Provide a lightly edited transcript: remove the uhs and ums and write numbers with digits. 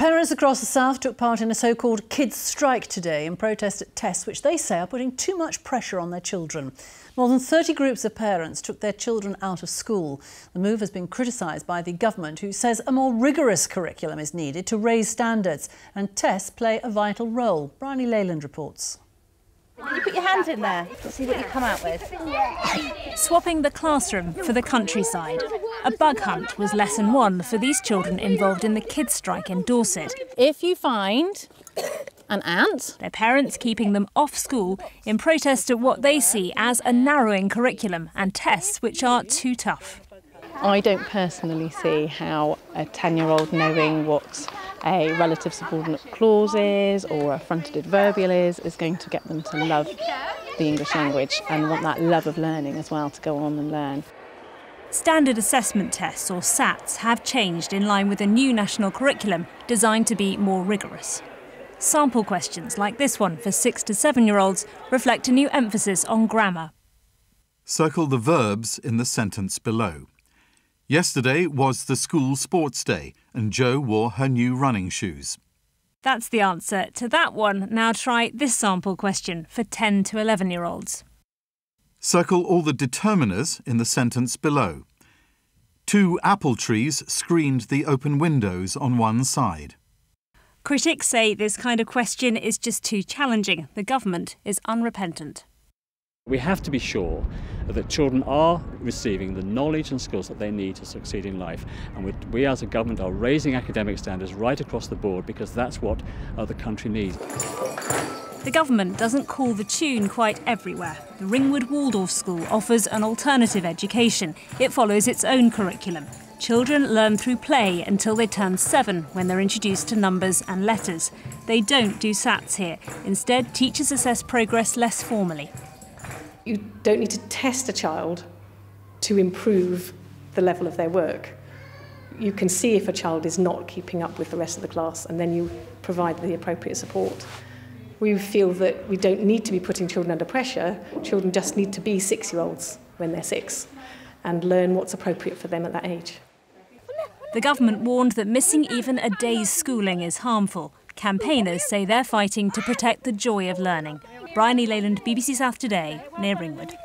Parents across the south took part in a so-called kids' strike today in protest at tests which they say are putting too much pressure on their children. More than 30 groups of parents took their children out of school. The move has been criticised by the government, who says a more rigorous curriculum is needed to raise standards, and tests play a vital role. Briony Leyland reports. Can you put your hands in there? Let's see what you come out with. Swapping the classroom for the countryside. A bug hunt was lesson one for these children involved in the kids' strike in Dorset. If you find an ant, their parents keeping them off school in protest at what they see as a narrowing curriculum and tests which are too tough. I don't personally see how a 10-year-old knowing what a relative subordinate clause is or a fronted adverbial is going to get them to love the English language and want that love of learning as well to go on and learn. Standard assessment tests, or SATs, have changed in line with a new national curriculum designed to be more rigorous. Sample questions like this one for 6 to 7-year-olds reflect a new emphasis on grammar. Circle the verbs in the sentence below. Yesterday was the school sports day and Jo wore her new running shoes. That's the answer to that one. Now try this sample question for 10 to 11-year-olds. Circle all the determiners in the sentence below. 2 apple trees screened the open windows on one side. Critics say this kind of question is just too challenging. The government is unrepentant. We have to be sure that children are receiving the knowledge and skills that they need to succeed in life. And we as a government are raising academic standards right across the board because that's what the country needs. The government doesn't call the tune quite everywhere. The Ringwood Waldorf School offers an alternative education. It follows its own curriculum. Children learn through play until they turn 7, when they're introduced to numbers and letters. They don't do SATs here. Instead, teachers assess progress less formally. You don't need to test a child to improve the level of their work. You can see if a child is not keeping up with the rest of the class, and then you provide the appropriate support. We feel that we don't need to be putting children under pressure. Children just need to be 6-year-olds when they're 6 and learn what's appropriate for them at that age. The government warned that missing even a day's schooling is harmful. Campaigners say they're fighting to protect the joy of learning. Briony Leyland, BBC South Today, near Ringwood.